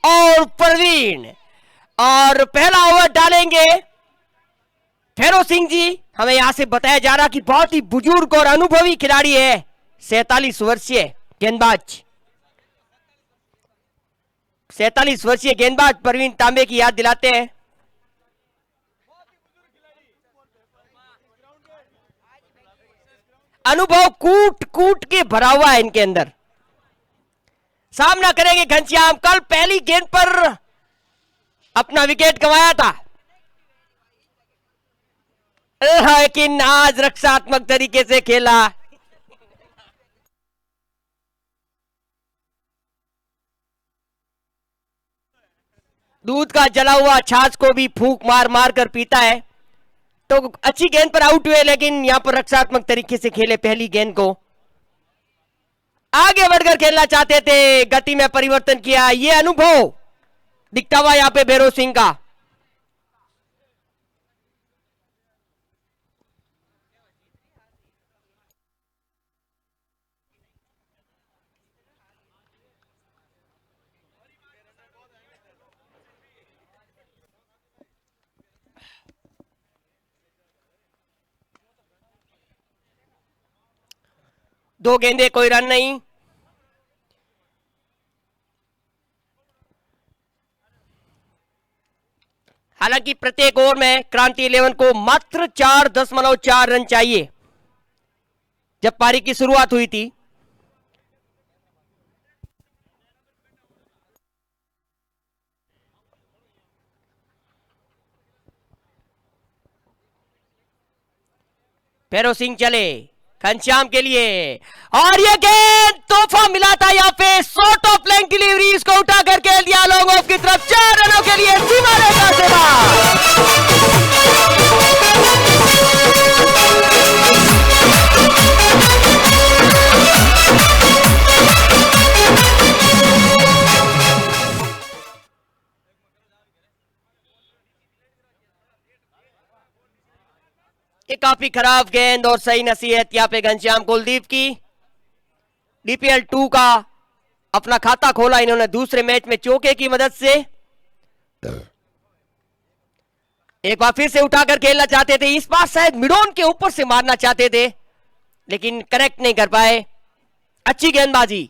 और परवीन। और पहला ओवर डालेंगे फेरो सिंह जी। हमें यहां से बताया जा रहा कि बहुत ही बुजुर्ग और अनुभवी खिलाड़ी है, 47 वर्षीय गेंदबाज। 47 वर्षीय गेंदबाज परवीन तांबे की याद दिलाते हैं। अनुभव कूट कूट के भरा हुआ है इनके अंदर। सामना करेंगे घनश्याम, कल पहली गेंद पर अपना विकेट गंवाया था, लेकिन आज रक्षात्मक तरीके से खेला। दूध का जला हुआ छाछ को भी फूंक मार मार कर पीता है। तो अच्छी गेंद पर आउट हुए, लेकिन यहां पर रक्षात्मक तरीके से खेले पहली गेंद को। आगे बढ़कर खेलना चाहते थे, गति में परिवर्तन किया। ये अनुभव दिखता हुआ यहां पे भैरव सिंह का। दो गेंदे, कोई रन नहीं। हालांकि प्रत्येक ओवर में क्रांति 11 को मात्र 4.4 रन चाहिए। जब पारी की शुरुआत हुई थी, भैरव सिंह चले घनश्याम के लिए, और ये गेंद तोहफा मिला था यहां पे। शॉर्ट ऑफ लेंथ डिलीवरी, इसको उठा कर खेल दिया लॉन्ग ऑफ की तरफ। 4 रनों के लिए सीमा रेखा से बाहर। ये काफी खराब गेंद और सही नसीहत यहां पे घनश्याम कुलदीप की। डीपीएल 2 का अपना खाता खोला इन्होंने दूसरे मैच में चौके की मदद से। एक बार फिर से उठाकर खेलना चाहते थे, इस बार शायद मिडोन के ऊपर से मारना चाहते थे, लेकिन करेक्ट नहीं कर पाए। अच्छी गेंदबाजी।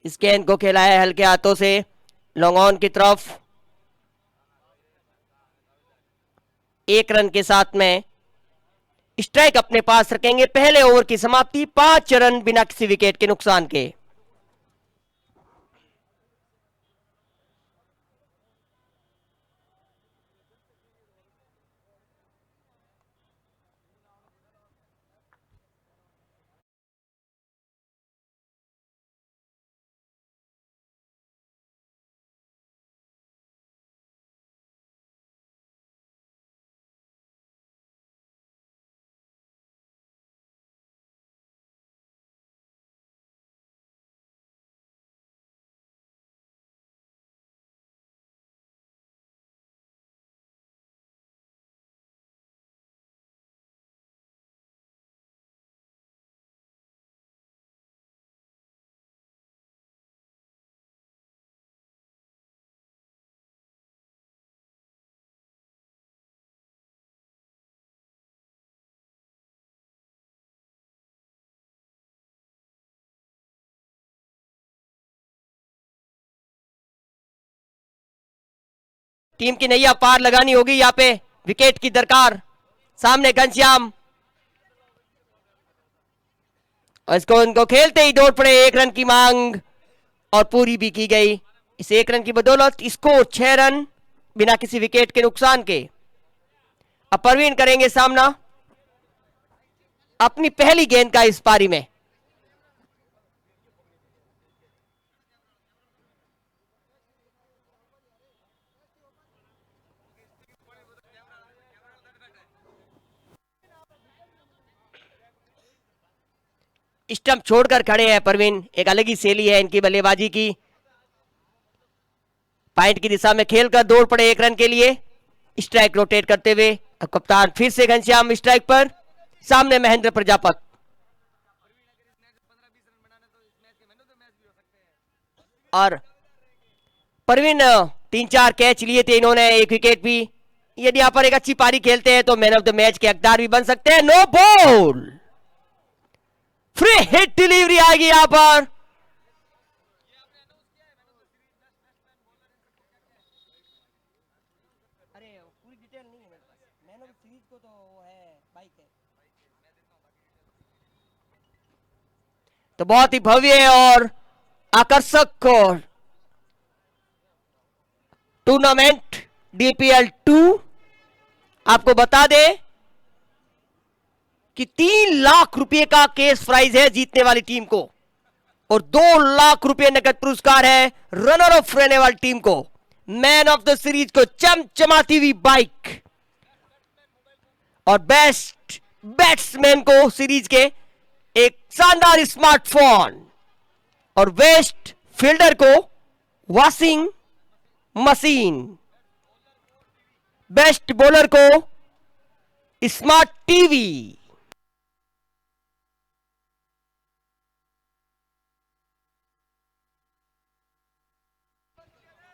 इस गेंद को खेला है हल्के हाथों से लॉन्ग ऑन की तरफ। 1 रन के साथ में स्ट्राइक अपने पास रखेंगे। पहले ओवर की समाप्ति 5 रन बिना किसी विकेट के नुकसान के। टीम की नैया पार लगानी होगी, यहाँ पे विकेट की दरकार। सामने घनश्याम, और इसको उनको खेलते ही दौड़ पड़े। 1 रन की मांग और पूरी भी की गई। इस 1 रन की बदौलत स्कोर 6 रन बिना किसी विकेट के नुकसान के। अब परवीन करेंगे सामना अपनी पहली गेंद का इस पारी में। स्टंप छोड़कर खड़े हैं परवीन, एक अलग ही शैली है इनकी बल्लेबाजी की। पॉइंट की दिशा में खेलकर दौड़ पड़े 1 रन के लिए, स्ट्राइक रोटेट करते हुए। अब कप्तान फिर से घनश्याम स्ट्राइक पर, सामने महेंद्र प्रजापत। और परवीन 3-4 कैच लिए थे इन्होंने, 1 विकेट भी। यदि यहां पर एक अच्छी पारी खेलते हैं तो मैन ऑफ द मैच के हकदार भी बन सकते हैं। No ball, free hit delivery आएगी यहां पर। तो बहुत ही भव्य और आकर्षक टूर्नामेंट DPL 2। आपको बता दें कि 3 लाख रुपए का केस प्राइज है जीतने वाली टीम को, और 2 लाख रुपए नकद पुरस्कार है रनर ऑफ रहने वाली टीम को। मैन ऑफ द सीरीज को चमचमाती हुई बाइक, और बेस्ट बैट्समैन को सीरीज के एक शानदार स्मार्टफोन, और बेस्ट फील्डर को वॉशिंग मशीन, बेस्ट बॉलर को smart TV.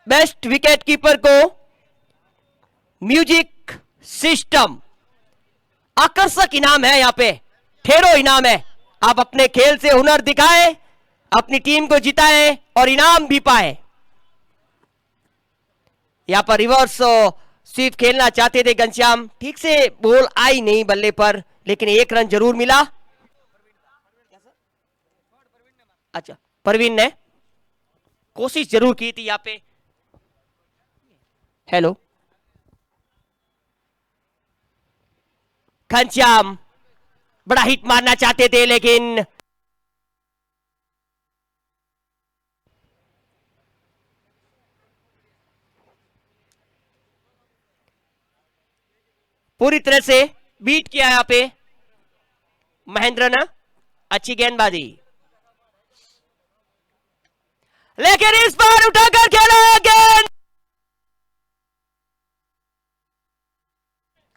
Best wicket keeper को म्यूजिक सिस्टम। आकर्षक इनाम है यहां पे, ठेरो इनाम है। आप अपने खेल से हुनर दिखाएं, अपनी टीम को जिताएं और इनाम भी पाएं। यहां पर रिवर्स स्वीप खेलना चाहते थे घनश्याम, ठीक से बॉल आई नहीं बल्ले पर, लेकिन 1 रन जरूर मिला। अच्छा, परवीन ने कोशिश जरूर की थी यहां पे। हेलो, घनश्याम बड़ा हिट मारना चाहते थे, लेकिन पूरी तरह से बीट किया यहां पे महेंद्र ने। अच्छी गेंदबाजी, लेकिन इस बार उठाकर खेला गेंद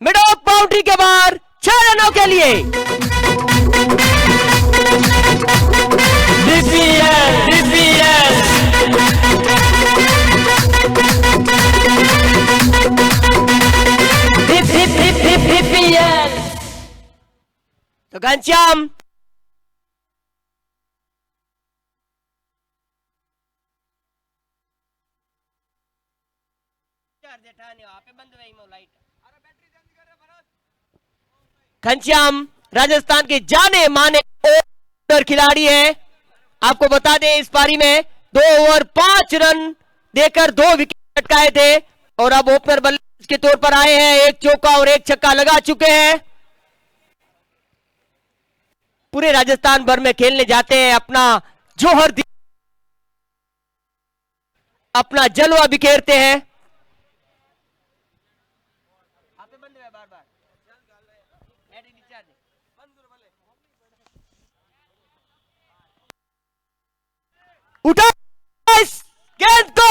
मिड ऑफ बाउंड्री के बाहर, 6 रनों के लिए। तो घनश्याम घनश्याम राजस्थान के जाने माने ओपनर खिलाड़ी है। आपको बता दें इस पारी में 2 ओवर 5 रन देकर 2 विकेट अटकाए थे, और अब ओपनर बल्लेबाज के तौर पर आए हैं। 1 चौका और 1 छक्का लगा चुके हैं। पूरे राजस्थान भर में खेलने जाते हैं, अपना जोहर अपना जलवा बिखेरते हैं। उठा इस गेंद को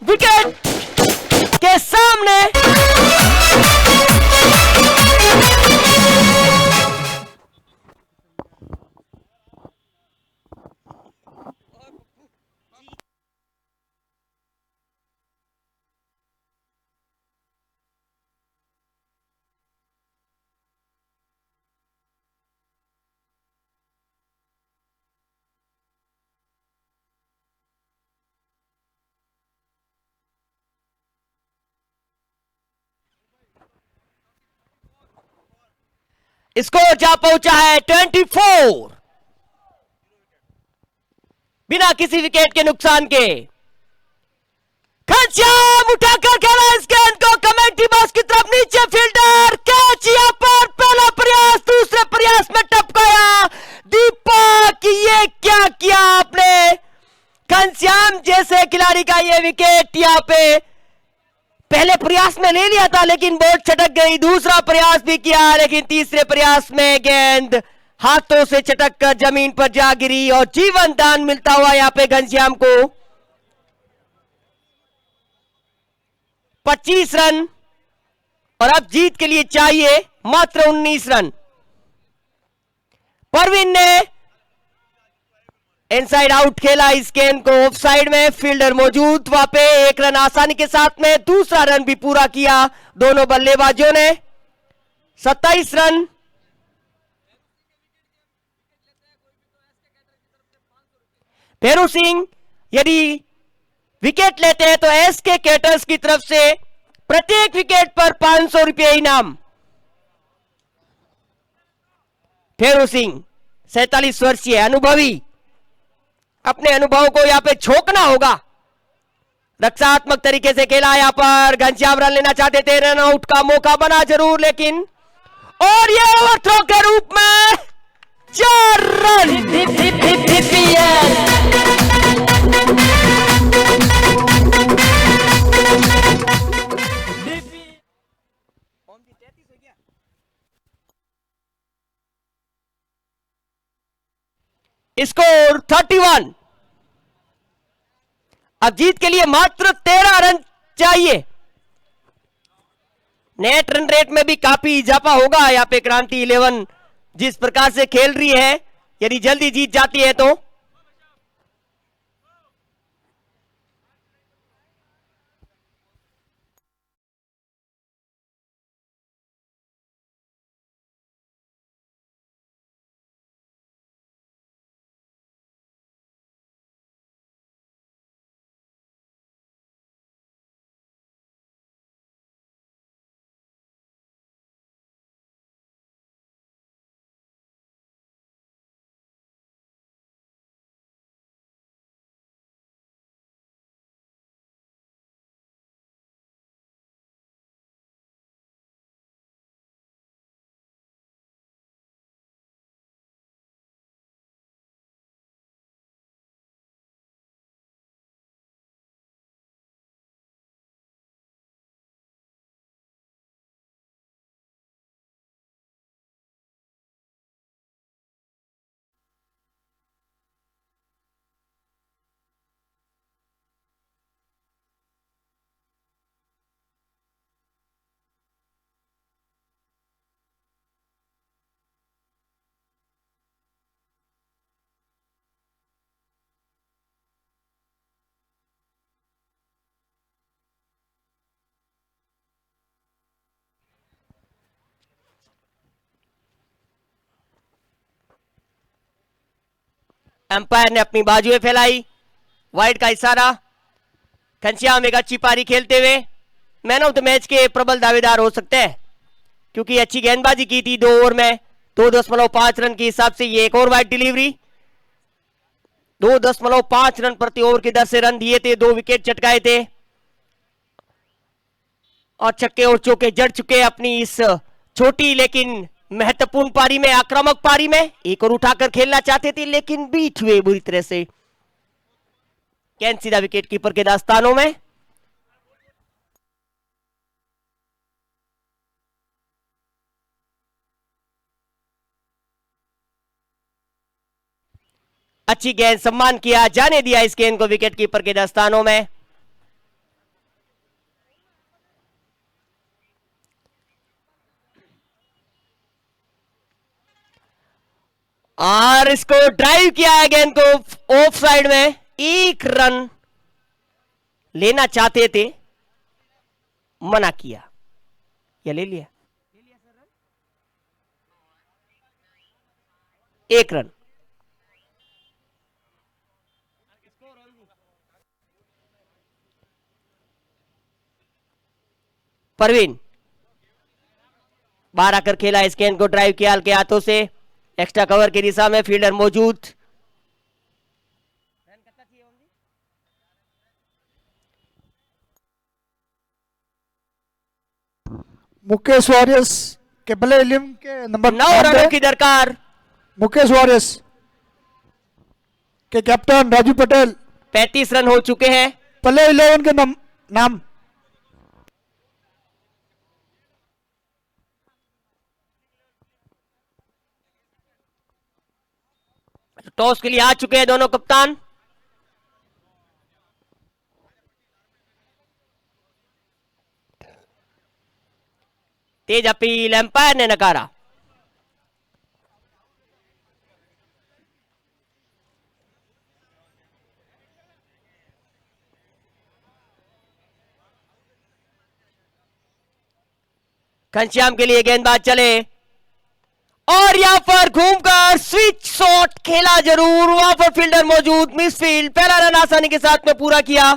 विकेट के सामने। स्कोर जा पहुंचा है 24, बिना किसी विकेट के नुकसान के। घनश्याम उठाकर खेला इस गेंद को कमेंट्री बॉक्स की तरफ, नीचे फील्डर कैच, यहां पर पहला प्रयास, दूसरे प्रयास में टपकाया। दीपक, ये क्या किया आपने? घनश्याम जैसे खिलाड़ी का ये विकेट यहां पे पहले प्रयास में ले लिया था, लेकिन बॉल छटक गई। दूसरा प्रयास भी किया, लेकिन तीसरे प्रयास में गेंद हाथों से चटक कर जमीन पर जा गिरी और जीवन दान मिलता हुआ यहां पे घनश्याम को 25 रन और अब जीत के लिए चाहिए मात्र 19 रन। परवीन ने इनसाइड आउट खेला इस गेंद को, ऑफ साइड में फील्डर मौजूद वहां पे, एक रन आसानी के साथ में दूसरा रन भी पूरा किया दोनों बल्लेबाजों ने। 27 रन। फेरू सिंह यदि विकेट लेते हैं तो एसके कैटर्स की तरफ से प्रत्येक विकेट पर 500 रुपये इनाम। फेरू सिंह 47 वर्षीय अनुभवी, अपने अनुभव को यहां पे झोंकना होगा। रक्षात्मक तरीके से खेला यहां पर, घनश्याम रन लेना चाहते थे, रन आउट का मौका बना जरूर, लेकिन और ये ओवरथ्रो के रूप में 4 रन। स्कोर 31। अब जीत के लिए मात्र 13 रन चाहिए। नेट रन रेट में भी काफी इजाफा होगा यहां पे क्रांति 11 जिस प्रकार से खेल रही है, यदि जल्दी जीत जाती है तो। अंपायर ने अपनी बाजुएं फैलाई, वाइड का इशारा। घनश्याम एक अच्छी पारी खेलते हुए मैन ऑफ द मैच के प्रबल दावेदार हो सकते हैं, क्योंकि अच्छी गेंदबाजी की थी 2 ओवर में। 2.5 रन के हिसाब से ये एक और वाइड डिलीवरी। 2.5 रन प्रति ओवर की दर से रन दिए थे, 2 विकेट चटकाए थे और छक्के और चौके जड़ चुके अपनी इस छोटी लेकिन महत्वपूर्ण पारी में, आक्रामक पारी में। एक और उठाकर खेलना चाहते थे लेकिन बीट हुए बुरी तरह से। गेंद सीधा विकेट कीपर के दास्तानों में। अच्छी गेंद, सम्मान किया, जाने दिया इस गेंद को विकेट कीपर के दास्तानों में। और इसको ड्राइव किया है गेंद को ऑफ साइड में। 1 रन लेना चाहते थे, मना किया या ले लिया। 1 रन। परवीन बाहर आकर खेला, इस गेंद को ड्राइव किया हल्के हाथों से, एक्स्ट्रा कवर की दिशा में, फील्डर मौजूद। मुकेश वॉरियर्स के प्ले इलेवन के नंबर 9 रनों की दरकार। मुकेश वॉरियर्स के कैप्टन राजू पटेल 35 रन हो चुके हैं। प्ले 11 के नाम टॉस के लिए आ चुके हैं दोनों कप्तान। तेज अपील, एम्पायर ने नकारा। घनश्याम के लिए गेंदबाज चले और यहां पर घूमकर स्विच शॉट खेला जरूर, वहां पर फील्डर मौजूद, मिस फील्ड, पहला रन आसानी के साथ में पूरा किया,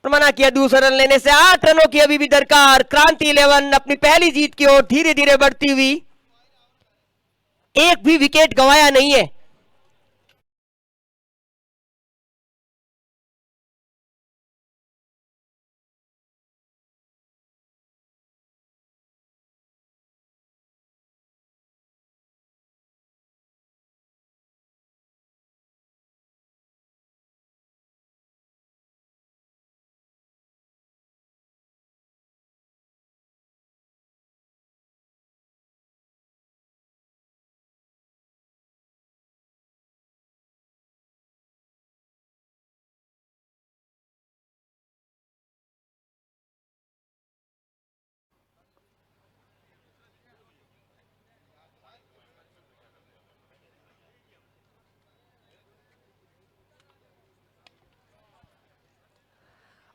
मना किया दूसरा रन लेने से। 8 रनों की अभी भी दरकार। क्रांति 11 अपनी पहली जीत की ओर धीरे धीरे बढ़ती हुई, एक भी विकेट गंवाया नहीं है।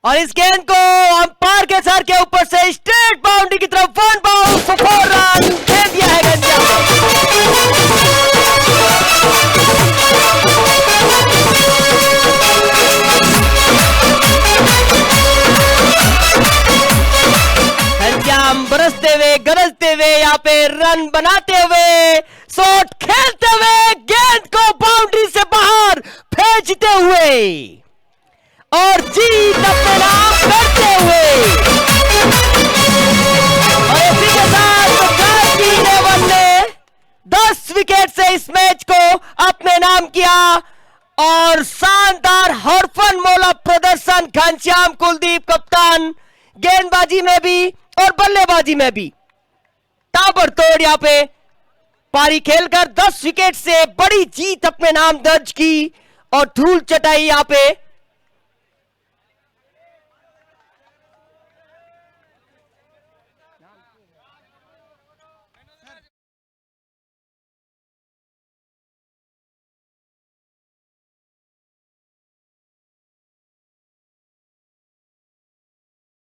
और इस गेंद को अंपायर के सर के ऊपर से स्ट्रेट बाउंड्री की तरफ 1 बाउंड फॉर 4 रन दे दिया है घनश्याम बरसते हुए गरजते हुए यहाँ पे रन बनाते हुए, शॉट खेलते हुए, गेंद को बाउंड्री से बाहर भेजते हुए और जीत अपने नाम करते हुए। और इसी के साथ क्रांति 11 ने 10 विकेट से इस मैच को अपने नाम किया और शानदार हरफन मौला प्रदर्शन घनश्याम कुलदीप कप्तान, गेंदबाजी में भी और बल्लेबाजी में भी ताबड़तोड़ यहाँ पे पारी खेलकर 10 विकेट से बड़ी जीत अपने नाम दर्ज की और धूल चटाई यहाँ पे